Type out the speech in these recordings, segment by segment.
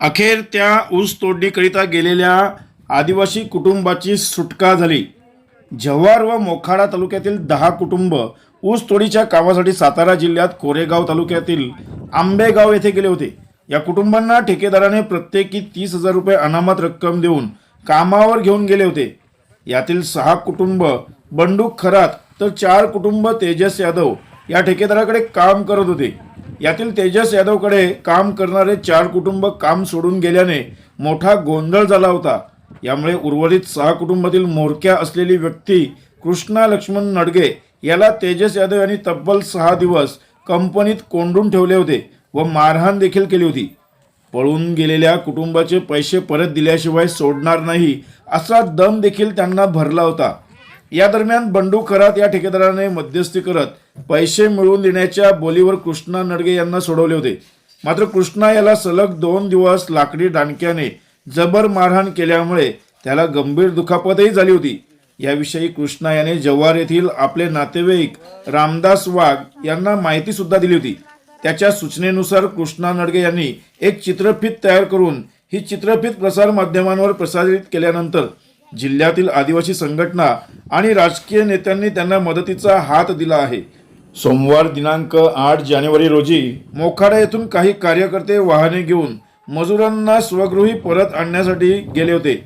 अखेर त्या ऊस तोडणीकरिता गेलेल्या आदिवासी कुटुंबाची सुटका झाली। जव्हार व मोखाडा तालुक्यातील 10 कुटुंब ऊस तोडीच्या कामासाठी सातारा जिल्ह्यात कोरेगाव तालुक्यातील आंबेगाव येथे गेले होते। या कुटुंबांना ठेकेदाराने प्रत्येकी 30,000 रुपये अनामत रक्कम देऊन कामावर घेऊन गेले होते। यातील 6 कुटुंब बंडू खरात तर 4 कुटुंब तेजस यादव या ठेकेदाराकडे काम करत होते। यातील तेजस यादवकडे काम करणारे 4 कुटुंब काम सोडून गेल्याने मोठा गोंधळ झाला होता। यामुळे उर्वरित 6 कुटुंबातील मोरक्या असलेली व्यक्ती कृष्णा लक्ष्मण नडगे याला तेजस यादव यांनी तब्बल 6 दिवस कंपनीत कोंडून ठेवले होते व मारहाण देखील केली होती। पळून गेलेल्या कुटुंबाचे पैसे परत दिल्याशिवाय सोडणार नाही असा दम देखील त्यांना भरला होता। या दरम्यान बंडू खरात या ठेकेदाराने मध्यस्थी करत पैसे मिळवून देण्याच्या बोलीवर कृष्णा नडगे यांना सोडवले होते। मात्र कृष्णा याला सलग 2 दिवस लाकडी दांडक्याने जबर मारहाण केल्यामुळे त्याला गंभीर दुखापतही झाली होती। याविषयी कृष्णा याने जव्हार येथील आपले नातेवाईक रामदास वाघ यांना माहिती सुद्धा दिली होती। त्याच्या सूचनेनुसार कृष्णा नडगे यांनी एक चित्रफित तयार करून ही चित्रफित प्रसार माध्यमांवर प्रसारित केल्यानंतर जिल्ह्यातील आदिवासी संघटना आणि राजकीय नेत्यांनी त्यांना मदतीचा हात दिला आहे। सोमवार दिनांक 8 जानेवारी रोजी मोखाडा येथून काही कार्यकर्ते वाहने घेऊन मजुरांना स्वगृही परत आणण्यासाठी गेले होते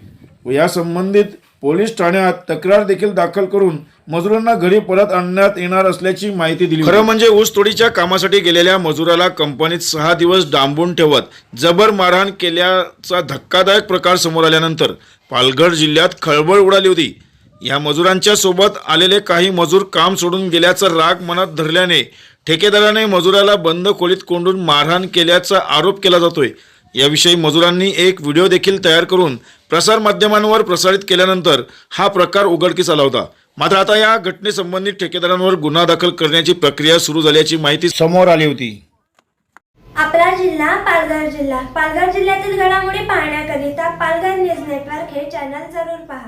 व या संबंधित पोलीस ठाण्यात तक्रार देखील दाखल करून मजुरांना घरी परत आणण्यात येणार असल्याची माहिती दिली। खरं म्हणजे ऊस तोडीच्या कामासाठी गेलेल्या मजुराला कंपनीत 6 दिवस डांबून ठेवत जबर मारहाण केल्याचा धक्कादायक प्रकार समोर आल्यानंतर पालघर जिल्ह्यात खळबळ उडाली होती। या मजुरांच्या सोबत आलेले काही मजूर काम सोडून गेल्याचा राग मनात धरल्याने ठेकेदाराने मजुराला बंद खोलीत कोंडून मारहाण केल्याचा आरोप केला जातोय। याविषयी मजुरांनी एक व्हिडिओ देखील तयार करून प्रसार माध्यमांवर प्रसारित केल्यानंतर हा प्रकार उघडकीस आला होता। मात्र आता या घटनेसंबंधित ठेकेदारांवर गुन्हा दाखल करण्याची प्रक्रिया सुरू झाल्याची माहिती समोर आली होती। आपला जिल्हा पालघर जिल्ह्यातील घडामोडी पाहण्याकरिता पालघर न्यूज नेटवर्क हे चॅनल जरूर पहा।